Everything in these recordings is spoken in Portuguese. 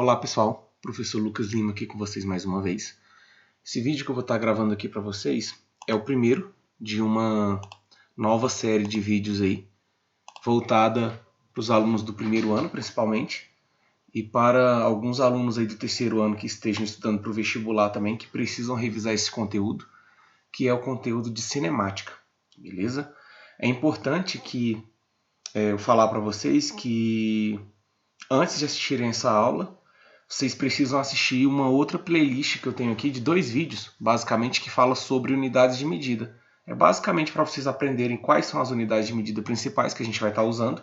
Olá pessoal, professor Lucas Lima aqui com vocês mais uma vez. Esse vídeo que eu vou estar gravando aqui para vocês é o primeiro de uma nova série de vídeos aí, voltada para os alunos do primeiro ano principalmente, e para alguns alunos aí do terceiro ano que estejam estudando para o vestibular também, que precisam revisar esse conteúdo, que é o conteúdo de cinemática, beleza? É importante que eu falar para vocês que antes de assistirem essa aula, vocês precisam assistir uma outra playlist que eu tenho aqui de 2 vídeos, basicamente, que fala sobre unidades de medida. É basicamente para vocês aprenderem quais são as unidades de medida principais que a gente vai estar usando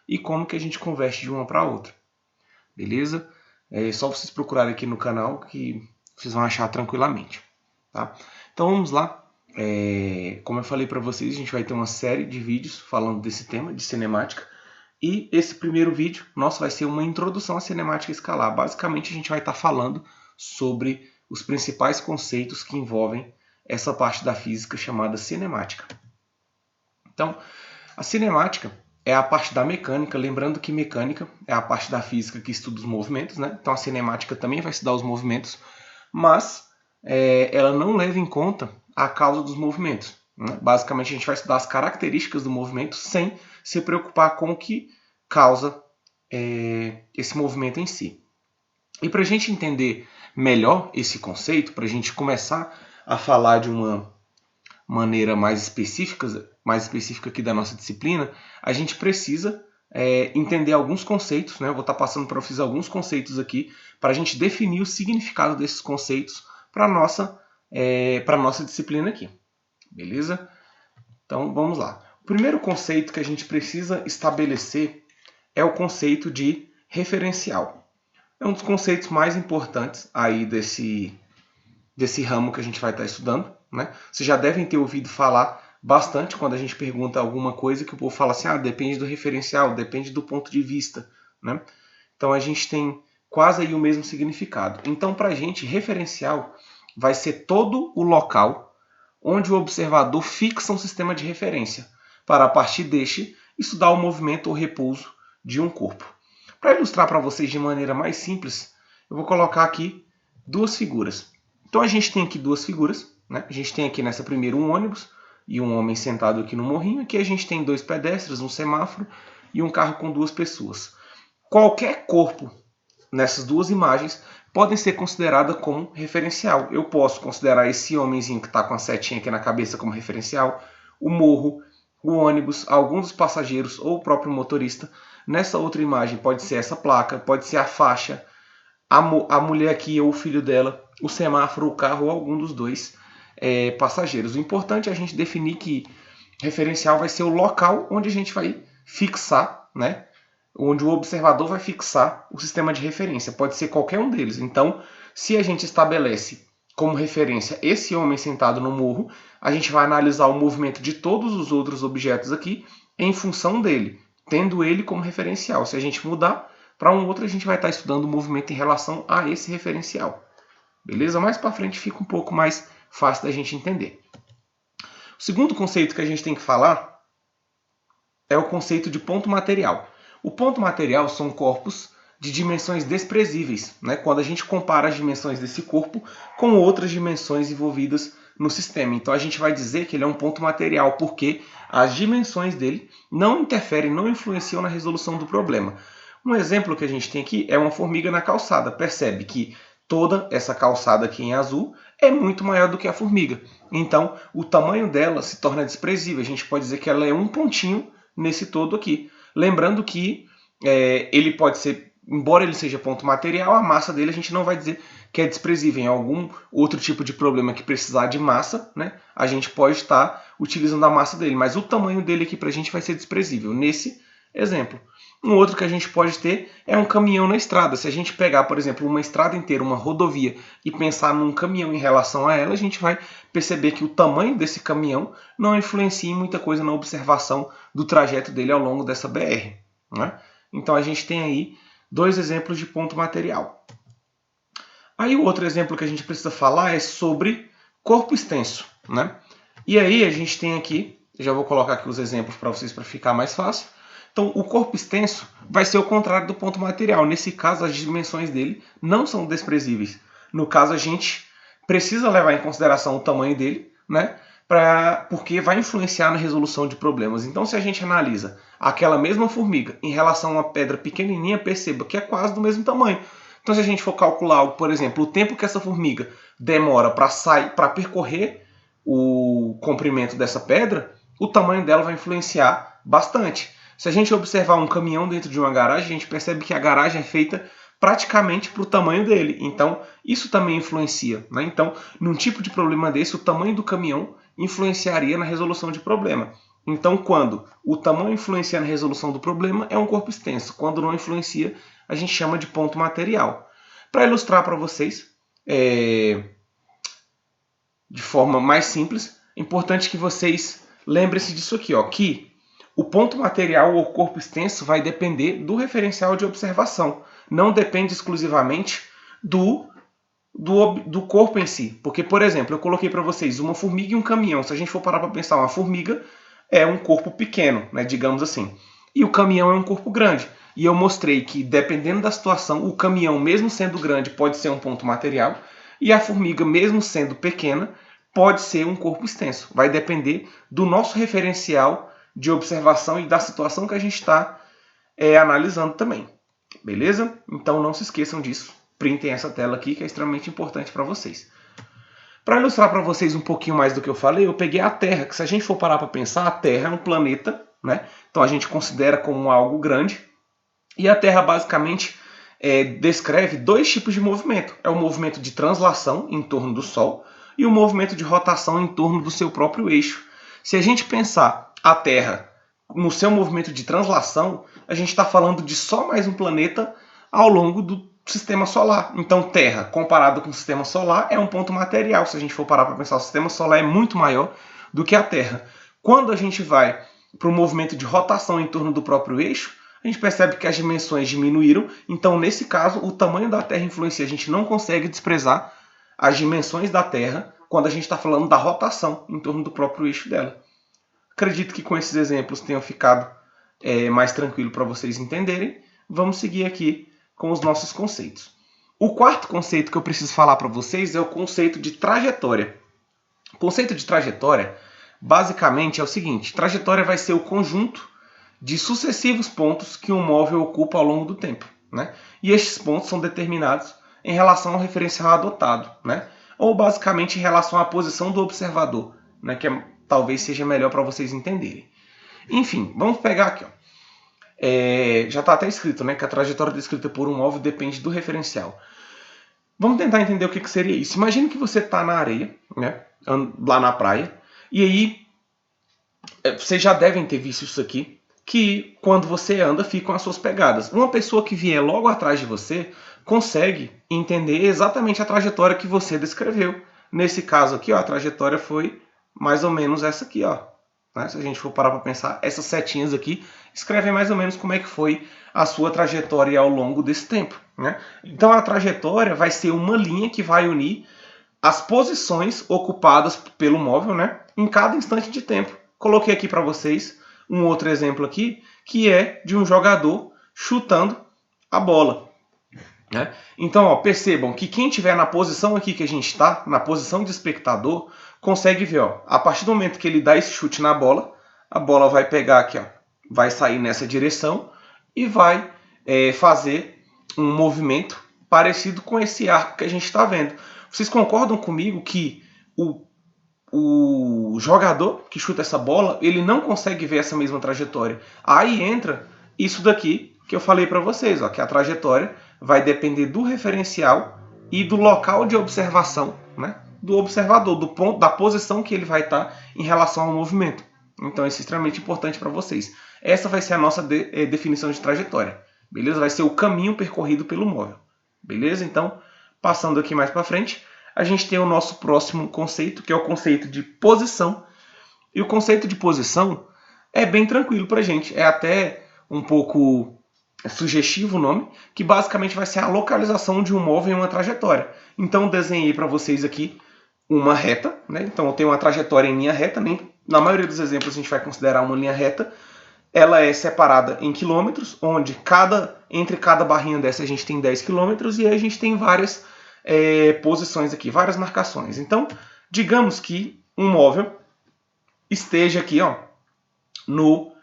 e como que a gente converte de uma para outra. Beleza? É só vocês procurarem aqui no canal que vocês vão achar tranquilamente. Tá? Então vamos lá. Como eu falei para vocês, a gente vai ter uma série de vídeos falando desse tema de cinemática. E esse primeiro vídeo nosso vai ser uma introdução à cinemática escalar. Basicamente a gente vai estar falando sobre os principais conceitos que envolvem essa parte da física chamada cinemática. Então, a cinemática é a parte da mecânica, lembrando que mecânica é a parte da física que estuda os movimentos, né? Então a cinemática também vai estudar os movimentos, mas ela não leva em conta a causa dos movimentos. Basicamente, a gente vai estudar as características do movimento sem se preocupar com o que causa esse movimento em si. E para a gente entender melhor esse conceito, para a gente começar a falar de uma maneira mais específica aqui da nossa disciplina, a gente precisa entender alguns conceitos, né? Eu vou estar passando para vocês alguns conceitos aqui, para a gente definir o significado desses conceitos para a nossa disciplina aqui. Beleza? Então vamos lá. O primeiro conceito que a gente precisa estabelecer é o conceito de referencial. É um dos conceitos mais importantes aí desse ramo que a gente vai estar estudando, né? Vocês já devem ter ouvido falar bastante quando a gente pergunta alguma coisa que o povo fala assim, depende do referencial, depende do ponto de vista, né? Então a gente tem quase aí o mesmo significado. Então para a gente, referencial vai ser todo o local onde o observador fixa um sistema de referência, para a partir deste estudar o movimento ou repouso de um corpo. Para ilustrar para vocês de maneira mais simples, eu vou colocar aqui 2 figuras. Então a gente tem aqui 2 figuras, né? A gente tem aqui nessa primeira um ônibus e um homem sentado aqui no morrinho. Aqui a gente tem 2 pedestres, um semáforo e um carro com 2 pessoas. Qualquer corpo nessas 2 imagens podem ser consideradas como referencial. Eu posso considerar esse homenzinho que está com a setinha aqui na cabeça como referencial, o morro, o ônibus, alguns dos passageiros ou o próprio motorista. Nessa outra imagem pode ser essa placa, pode ser a faixa, a mulher aqui ou o filho dela, o semáforo, o carro ou algum dos 2 passageiros. O importante é a gente definir que referencial vai ser o local onde a gente vai fixar, né? Onde o observador vai fixar o sistema de referência. Pode ser qualquer um deles. Então, se a gente estabelece como referência esse homem sentado no morro, a gente vai analisar o movimento de todos os outros objetos aqui em função dele, tendo ele como referencial. Se a gente mudar para um outro, a gente vai estar estudando o movimento em relação a esse referencial. Beleza? Mais para frente fica um pouco mais fácil da gente entender. O segundo conceito que a gente tem que falar é o conceito de ponto material. O ponto material são corpos de dimensões desprezíveis, né? Quando a gente compara as dimensões desse corpo com outras dimensões envolvidas no sistema. Então a gente vai dizer que ele é um ponto material, porque as dimensões dele não interferem, não influenciam na resolução do problema. Um exemplo que a gente tem aqui é uma formiga na calçada. Percebe que toda essa calçada aqui em azul é muito maior do que a formiga. Então o tamanho dela se torna desprezível. A gente pode dizer que ela é um pontinho nesse todo aqui. Lembrando que ele pode ser, embora ele seja ponto material, a massa dele a gente não vai dizer que é desprezível. Em algum outro tipo de problema que precisar de massa, né, a gente pode estar utilizando a massa dele, mas o tamanho dele aqui para a gente vai ser desprezível, nesse exemplo. Um outro que a gente pode ter é um caminhão na estrada. Se a gente pegar, por exemplo, uma estrada inteira, uma rodovia, e pensar num caminhão em relação a ela, a gente vai perceber que o tamanho desse caminhão não influencia em muita coisa na observação do trajeto dele ao longo dessa BR. Né? Então a gente tem aí 2 exemplos de ponto material. Aí o outro exemplo que a gente precisa falar é sobre corpo extenso. Né? E aí a gente tem aqui, já vou colocar aqui os exemplos para vocês para ficar mais fácil. Então, o corpo extenso vai ser o contrário do ponto material. Nesse caso, as dimensões dele não são desprezíveis. No caso, a gente precisa levar em consideração o tamanho dele, né? Porque vai influenciar na resolução de problemas. Então, se a gente analisa aquela mesma formiga em relação a uma pedra pequenininha, perceba que é quase do mesmo tamanho. Então, se a gente for calcular, por exemplo, o tempo que essa formiga demora para percorrer o comprimento dessa pedra, o tamanho dela vai influenciar bastante. Se a gente observar um caminhão dentro de uma garagem, a gente percebe que a garagem é feita praticamente para o tamanho dele. Então, isso também influencia, né? Então, num tipo de problema desse, o tamanho do caminhão influenciaria na resolução de problema. Então, quando o tamanho influencia na resolução do problema, é um corpo extenso. Quando não influencia, a gente chama de ponto material. Para ilustrar para vocês, de forma mais simples, é importante que vocês lembrem-se disso aqui, ó, que o ponto material ou corpo extenso vai depender do referencial de observação. Não depende exclusivamente do corpo em si. Porque, por exemplo, eu coloquei para vocês uma formiga e um caminhão. Se a gente for parar para pensar, uma formiga é um corpo pequeno, né, digamos assim. E o caminhão é um corpo grande. E eu mostrei que, dependendo da situação, o caminhão, mesmo sendo grande, pode ser um ponto material. E a formiga, mesmo sendo pequena, pode ser um corpo extenso. Vai depender do nosso referencial de observação e da situação que a gente está analisando também. Beleza? Então não se esqueçam disso. Printem essa tela aqui que é extremamente importante para vocês. Para ilustrar para vocês um pouquinho mais do que eu falei, eu peguei a Terra, que se a gente for parar para pensar, a Terra é um planeta, né? Então a gente considera como algo grande. E a Terra basicamente descreve dois tipos de movimento. É o movimento de translação em torno do Sol e o movimento de rotação em torno do seu próprio eixo. Se a gente pensar a Terra no seu movimento de translação, a gente está falando de só mais um planeta ao longo do sistema solar. Então, Terra, comparado com o sistema solar, é um ponto material. Se a gente for parar para pensar, o sistema solar é muito maior do que a Terra. Quando a gente vai para o movimento de rotação em torno do próprio eixo, a gente percebe que as dimensões diminuíram. Então, nesse caso, o tamanho da Terra influencia. A gente não consegue desprezar as dimensões da Terra quando a gente está falando da rotação em torno do próprio eixo dela. Acredito que com esses exemplos tenham ficado mais tranquilo para vocês entenderem. Vamos seguir aqui com os nossos conceitos. O quarto conceito que eu preciso falar para vocês é o conceito de trajetória. O conceito de trajetória, basicamente, é o seguinte. Trajetória vai ser o conjunto de sucessivos pontos que um móvel ocupa ao longo do tempo, né? E estes pontos são determinados em relação ao referencial adotado, né? Ou basicamente em relação à posição do observador, né? Que talvez seja melhor para vocês entenderem. Enfim, vamos pegar aqui, ó. Já está até escrito, né, que a trajetória descrita por um móvel depende do referencial. Vamos tentar entender o que seria isso. Imagine que você está na areia, né, lá na praia, e aí vocês já devem ter visto isso aqui, que quando você anda ficam as suas pegadas. Uma pessoa que vier logo atrás de você consegue entender exatamente a trajetória que você descreveu. Nesse caso aqui, ó, a trajetória foi mais ou menos essa aqui, ó. Né? Se a gente for parar para pensar, essas setinhas aqui escrevem mais ou menos como é que foi a sua trajetória ao longo desse tempo, né? Então a trajetória vai ser uma linha que vai unir as posições ocupadas pelo móvel, né, em cada instante de tempo. Coloquei aqui para vocês um outro exemplo aqui, que é de um jogador chutando a bola, né? Então, ó, percebam que quem estiver na posição aqui que a gente está, na posição de espectador, consegue ver, ó, a partir do momento que ele dá esse chute na bola, a bola vai pegar aqui, ó, vai sair nessa direção e vai fazer um movimento parecido com esse arco que a gente está vendo. Vocês concordam comigo que o jogador que chuta essa bola, ele não consegue ver essa mesma trajetória? Aí entra isso daqui que eu falei para vocês, ó, que a trajetória vai depender do referencial e do local de observação, né, do observador, do ponto, da posição que ele vai estar em relação ao movimento. Então isso é extremamente importante para vocês. Essa vai ser a nossa definição de trajetória. Beleza? Vai ser o caminho percorrido pelo móvel. Beleza? Então, passando aqui mais para frente, a gente tem o nosso próximo conceito, que é o conceito de posição. E o conceito de posição é bem tranquilo para a gente. É até um pouco sugestivo o nome, que basicamente vai ser a localização de um móvel em uma trajetória. Então, eu desenhei para vocês aqui uma reta, né? Então, eu tenho uma trajetória em linha reta, na maioria dos exemplos a gente vai considerar uma linha reta. ela é separada em quilômetros, onde entre cada barrinha dessa a gente tem 10 quilômetros, e aí a gente tem várias posições aqui, várias marcações. Então, digamos que um móvel esteja aqui, ó, no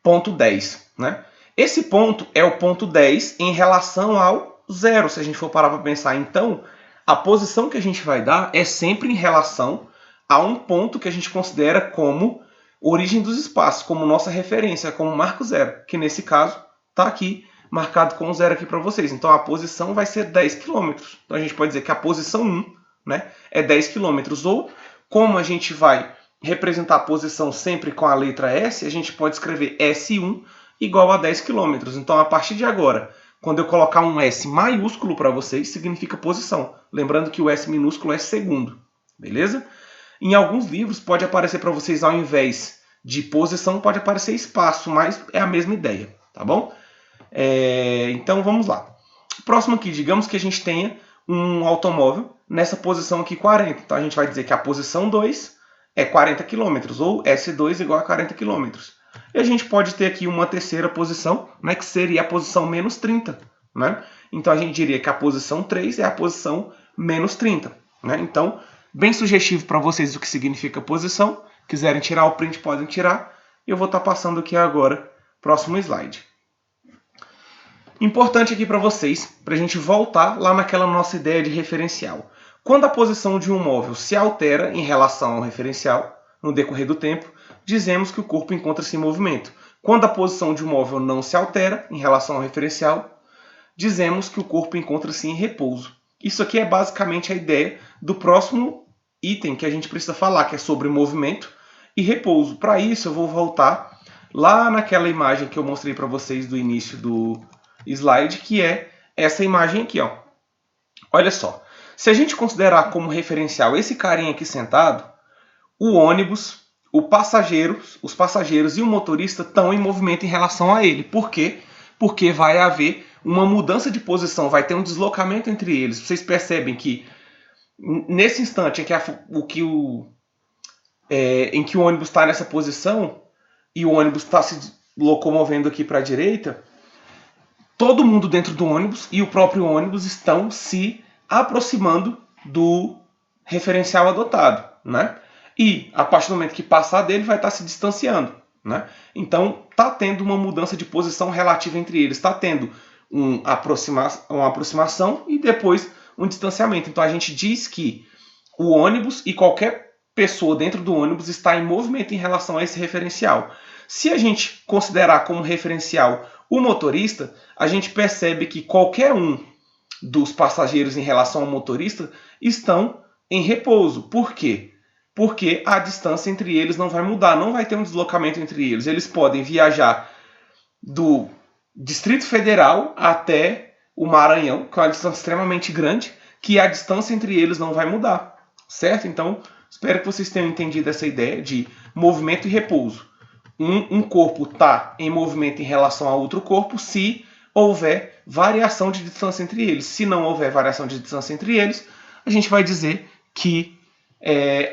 ponto 10, né? Esse ponto é o ponto 10 em relação ao zero, se a gente for parar para pensar. Então, a posição que a gente vai dar é sempre em relação a um ponto que a gente considera como origem dos espaços, como nossa referência, como marco zero, que nesse caso está aqui marcado com zero aqui para vocês. Então, a posição vai ser 10 km. Então, a gente pode dizer que a posição 1, né, é 10 km. Ou, como a gente vai representar a posição sempre com a letra S, a gente pode escrever S1 igual a 10 km. Então, a partir de agora, quando eu colocar um S maiúsculo para vocês, significa posição. Lembrando que o S minúsculo é segundo, beleza? Em alguns livros pode aparecer para vocês, ao invés de posição, pode aparecer espaço, mas é a mesma ideia, tá bom? Então, vamos lá. Próximo aqui, digamos que a gente tenha um automóvel nessa posição aqui 40. Então, a gente vai dizer que a posição 2 é 40 km, ou S2 igual a 40 km. E a gente pode ter aqui uma terceira posição, né, que seria a posição menos 30. Né? Então, a gente diria que a posição 3 é a posição menos 30. Né? Então, bem sugestivo para vocês o que significa posição. Quiserem tirar o print, podem tirar. Eu vou estar passando aqui agora, próximo slide. Importante aqui para vocês, para a gente voltar lá naquela nossa ideia de referencial. Quando a posição de um móvel se altera em relação ao referencial, no decorrer do tempo, dizemos que o corpo encontra-se em movimento. Quando a posição de um móvel não se altera em relação ao referencial, dizemos que o corpo encontra-se em repouso. Isso aqui é basicamente a ideia do próximo item que a gente precisa falar, que é sobre movimento e repouso. Para isso, eu vou voltar lá naquela imagem que eu mostrei para vocês do início do slide, que é essa imagem aqui, ó. Olha só, se a gente considerar como referencial esse carinha aqui sentado, o ônibus, os passageiros e o motorista estão em movimento em relação a ele. Por quê? Porque vai haver uma mudança de posição, vai ter um deslocamento entre eles. Vocês percebem que nesse instante em que o ônibus está nessa posição e o ônibus está se locomovendo aqui para a direita, todo mundo dentro do ônibus e o próprio ônibus estão se aproximando do referencial adotado, né? E a partir do momento que passar dele, vai estar se distanciando, né? Então, está tendo uma mudança de posição relativa entre eles, está tendo uma aproximação e depois um distanciamento. Então, a gente diz que o ônibus e qualquer pessoa dentro do ônibus está em movimento em relação a esse referencial. Se a gente considerar como referencial o motorista, a gente percebe que qualquer um dos passageiros em relação ao motorista estão em repouso. Por quê? Porque a distância entre eles não vai mudar, não vai ter um deslocamento entre eles. Eles podem viajar do Distrito Federal até o Maranhão, que é uma distância extremamente grande, que a distância entre eles não vai mudar, certo? Então, espero que vocês tenham entendido essa ideia de movimento e repouso. Um corpo está em movimento em relação a outro corpo se houver variação de distância entre eles. Se não houver variação de distância entre eles, a gente vai dizer que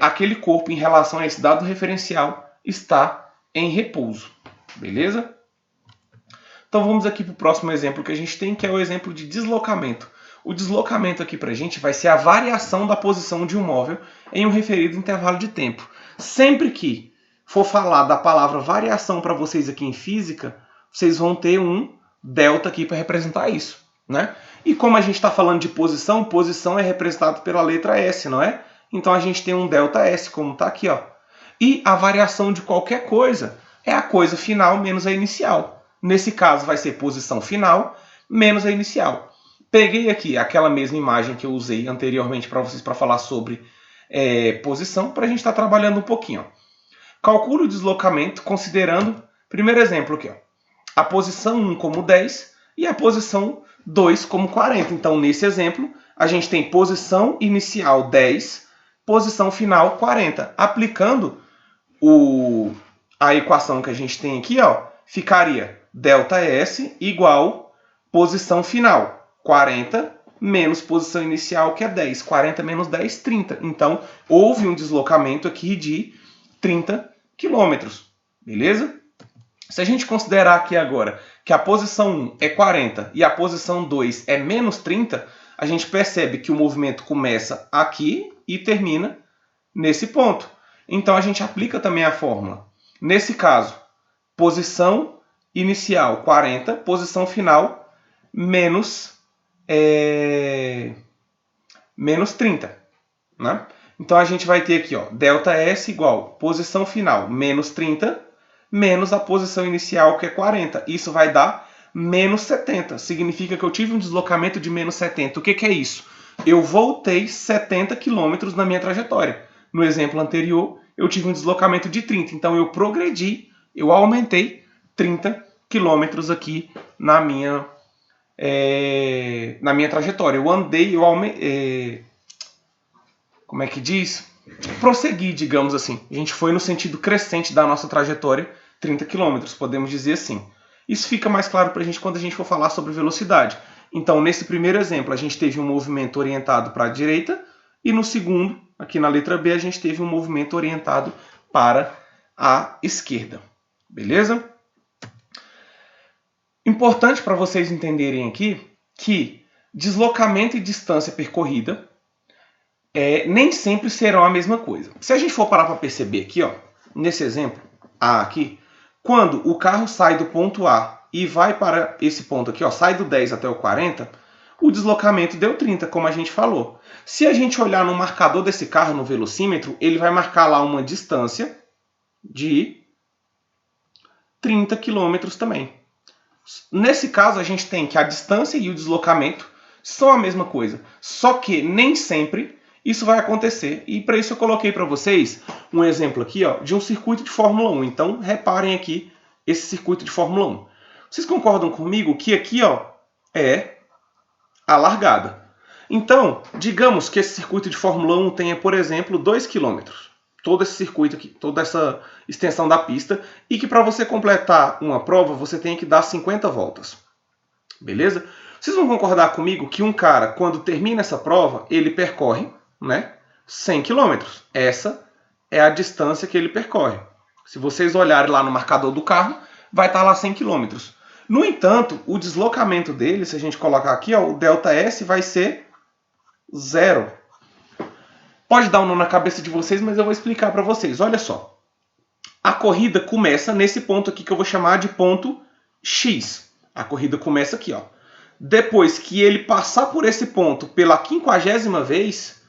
aquele corpo em relação a esse dado referencial está em repouso. Beleza? Então vamos aqui para o próximo exemplo que a gente tem, que é o exemplo de deslocamento. O deslocamento aqui para a gente vai ser a variação da posição de um móvel em um referido intervalo de tempo. Sempre que for falar da palavra variação para vocês aqui em física, vocês vão ter um delta aqui para representar isso, né? E como a gente está falando de posição, posição é representado pela letra S, não é? Então a gente tem um delta S, como está aqui, ó. E a variação de qualquer coisa é a coisa final menos a inicial. Nesse caso vai ser posição final menos a inicial. Peguei aqui aquela mesma imagem que eu usei anteriormente para vocês para falar sobre posição, para a gente estar trabalhando um pouquinho, ó. Calcule o deslocamento considerando, primeiro exemplo aqui, ó, a posição 1 como 10 e a posição 2 como 40. Então, nesse exemplo, a gente tem posição inicial 10, posição final 40. Aplicando a equação que a gente tem aqui, ó, ficaria ΔS igual posição final 40 menos posição inicial, que é 10. 40 menos 10, 30. Então, houve um deslocamento aqui de 30 quilômetros, beleza? Se a gente considerar aqui agora que a posição 1 é 40 e a posição 2 é menos 30, a gente percebe que o movimento começa aqui e termina nesse ponto. Então a gente aplica também a fórmula. Nesse caso, posição inicial 40, posição final menos 30. Né? Então a gente vai ter aqui, ó, ΔS igual posição final menos 30 menos a posição inicial, que é 40. Isso vai dar menos 70. Significa que eu tive um deslocamento de menos 70. O que é isso? Eu voltei 70 km na minha trajetória. No exemplo anterior, eu tive um deslocamento de 30. Então eu progredi, eu aumentei 30 km aqui na minha trajetória. Eu andei, como é que diz? Prossegui, digamos assim. A gente foi no sentido crescente da nossa trajetória, 30 km, podemos dizer assim. Isso fica mais claro para a gente quando a gente for falar sobre velocidade. Então, nesse primeiro exemplo, a gente teve um movimento orientado para a direita, e no segundo, aqui na letra B, a gente teve um movimento orientado para a esquerda. Beleza? Importante para vocês entenderem aqui que deslocamento e distância percorrida nem sempre serão a mesma coisa. Se a gente for parar para perceber aqui, ó, nesse exemplo A aqui, quando o carro sai do ponto A e vai para esse ponto aqui, ó, sai do 10 até o 40, o deslocamento deu 30, como a gente falou. Se a gente olhar no marcador desse carro, no velocímetro, ele vai marcar lá uma distância de 30 km também. Nesse caso, a gente tem que a distância e o deslocamento são a mesma coisa, só que nem sempre isso vai acontecer. E para isso eu coloquei para vocês um exemplo aqui, ó, de um circuito de Fórmula 1. Então, reparem aqui esse circuito de Fórmula 1. Vocês concordam comigo que aqui, ó, é a largada? Então, digamos que esse circuito de Fórmula 1 tenha, por exemplo, 2 km. Todo esse circuito aqui, toda essa extensão da pista, e que para você completar uma prova, você tem que dar 50 voltas. Beleza? Vocês vão concordar comigo que um cara, quando termina essa prova, ele percorre, né, 100 km. Essa é a distância que ele percorre. Se vocês olharem lá no marcador do carro, vai estar lá 100 km. No entanto, o deslocamento dele, se a gente colocar aqui, ó, o ΔS vai ser 0. Pode dar um nó na cabeça de vocês, mas eu vou explicar para vocês. Olha só. A corrida começa nesse ponto aqui que eu vou chamar de ponto X. A corrida começa aqui, ó. Depois que ele passar por esse ponto pela 50ª vez,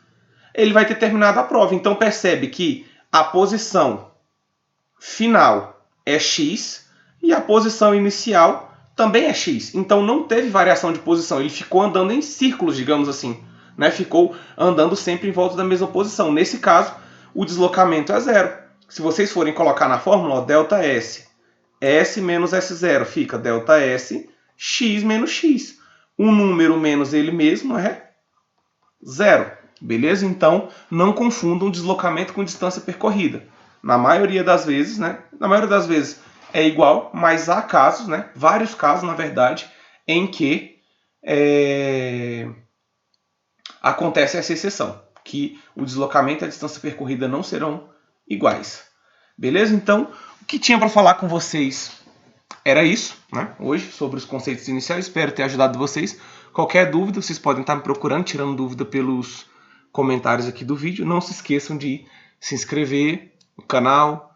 ele vai ter terminado a prova. Então percebe que a posição final é X e a posição inicial também é X. Então não teve variação de posição. Ele ficou andando em círculos, digamos assim. Né? Ficou andando sempre em volta da mesma posição. Nesse caso, o deslocamento é 0. Se vocês forem colocar na fórmula, ó, ΔS, S menos S0 fica ΔS, X menos X. Um número menos ele mesmo é 0. Beleza? Então, não confundam deslocamento com distância percorrida. Na maioria das vezes, né? Na maioria das vezes é igual, mas há casos, né? Vários casos, na verdade, em que acontece essa exceção, que o deslocamento e a distância percorrida não serão iguais. Beleza? Então, o que tinha para falar com vocês era isso, né? Hoje, sobre os conceitos iniciais. Espero ter ajudado vocês. Qualquer dúvida, vocês podem estar me procurando, tirando dúvida pelos comentários aqui do vídeo. Não se esqueçam de se inscrever no canal,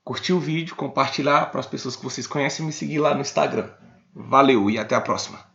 curtir o vídeo, compartilhar para as pessoas que vocês conhecem e me seguir lá no Instagram. Valeu e até a próxima!